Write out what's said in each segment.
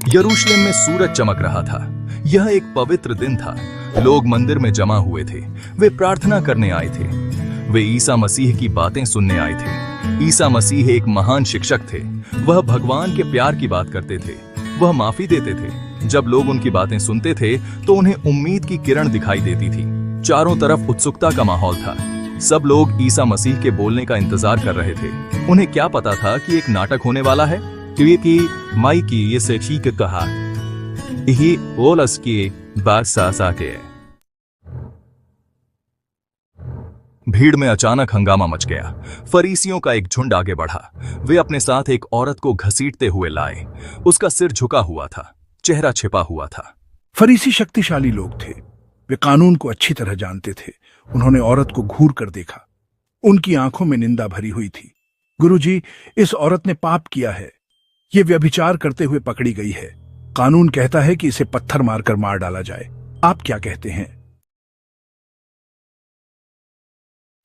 यरूशलेम में सूरज चमक रहा था। यह एक पवित्र दिन था। लोग मंदिर में जमा हुए थे। वे प्रार्थना करने आए थे। वे ईसा मसीह की बातें सुनने आए थे। ईसा मसीह एक महान शिक्षक थे। वह भगवान के प्यार की बात करते थे। वह माफी देते थे। जब लोग उनकी बातें सुनते थे तो उन्हें उम्मीद की किरण दिखाई देती थी। चारों तरफ उत्सुकता का माहौल था। सब लोग ईसा मसीह के बोलने का इंतजार कर रहे थे। उन्हें क्या पता था कि एक नाटक होने वाला है, क्योंकि माइकी ये से ठीक कहा यही ओलस की बात सासा के। भीड़ में अचानक हंगामा मच गया। फरीसियों का एक झुंड आगे बढ़ा। वे अपने साथ एक औरत को घसीटते हुए लाए। उसका सिर झुका हुआ था, चेहरा छिपा हुआ था। फरीसी शक्तिशाली लोग थे। वे कानून को अच्छी तरह जानते थे। उन्होंने औरत को घूर कर देखा। उनकी आंखों में निंदा भरी हुई थी। गुरुजी, इस औरत ने पाप किया है। ये व्यभिचार करते हुए पकड़ी गई है। कानून कहता है कि इसे पत्थर मारकर मार डाला जाए। आप क्या कहते हैं?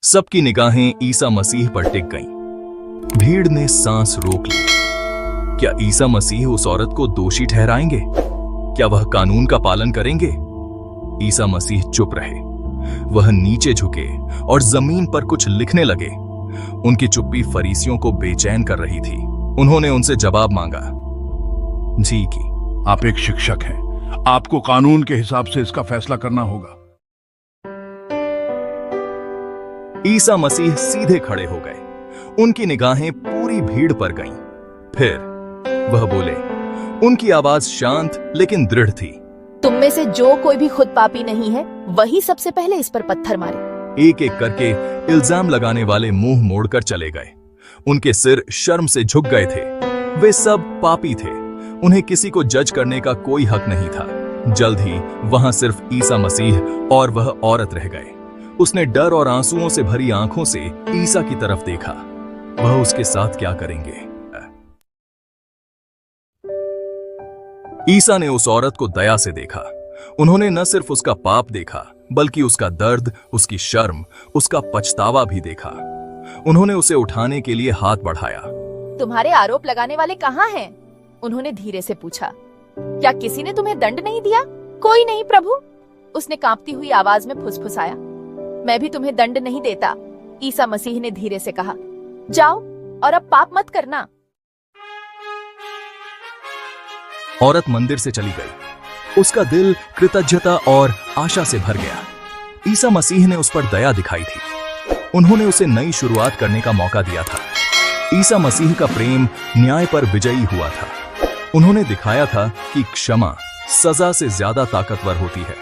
सबकी निगाहें ईसा मसीह पर टिक गईं। भीड़ ने सांस रोक ली। क्या ईसा मसीह उस औरत को दोषी ठहराएंगे? क्या वह कानून का पालन करेंगे? ईसा मसीह चुप रहे। वह नीचे झुके और जमीन पर कुछ लिखने लगे। उनकी चुप्पी फरीसियों को बेचैन कर रही थी। उन्होंने उनसे जवाब मांगा। जी की आप एक शिक्षक हैं। आपको कानून के हिसाब से इसका फैसला करना होगा। ईसा मसीह सीधे खड़े हो गए। उनकी निगाहें पूरी भीड़ पर गईं। फिर वह बोले। उनकी आवाज शांत लेकिन दृढ़ थी। तुम में से जो कोई भी खुद पापी नहीं है, वही सबसे पहले इस पर पत्थर मारे। एक एक करके इल्जाम लगाने वाले मुंह मोड़कर चले गए। उनके सिर शर्म से झुक गए थे। वे सब पापी थे। उन्हें किसी को जज करने का कोई हक नहीं था। जल्द ही वहां सिर्फ ईसा मसीह और वह औरत रह गए। उसने डर और आंसुओं से भरी आंखों से ईसा की तरफ देखा। वह उसके साथ क्या करेंगे? ईसा ने उस औरत को दया से देखा। उन्होंने न सिर्फ उसका पाप देखा, बल्कि उसका दर्द, उसकी शर्म, उसका पछतावा भी देखा। उन्होंने उसे उठाने के लिए हाथ बढ़ाया। तुम्हारे आरोप लगाने वाले कहाँ हैं? उन्होंने धीरे से पूछा। क्या किसी ने तुम्हें दंड नहीं दिया? कोई नहीं प्रभु, उसने कांपती हुई आवाज में फुसफुसाया। मैं भी तुम्हें दंड नहीं देता, ईसा मसीह ने धीरे से कहा। जाओ और अब पाप मत करना। औरत मंदिर से चली गई। उसका दिल कृतज्ञता और आशा से भर गया। ईसा मसीह ने उस पर दया दिखाई थी। उन्होंने उसे नई शुरुआत करने का मौका दिया था। ईसा मसीह का प्रेम न्याय पर विजयी हुआ था। उन्होंने दिखाया था कि क्षमा सजा से ज्यादा ताकतवर होती है।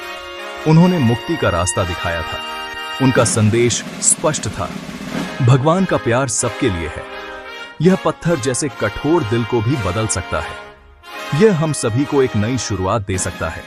उन्होंने मुक्ति का रास्ता दिखाया था। उनका संदेश स्पष्ट था। भगवान का प्यार सबके लिए है। यह पत्थर जैसे कठोर दिल को भी बदल सकता है। यह हम सभी को एक नई शुरुआत दे सकता है।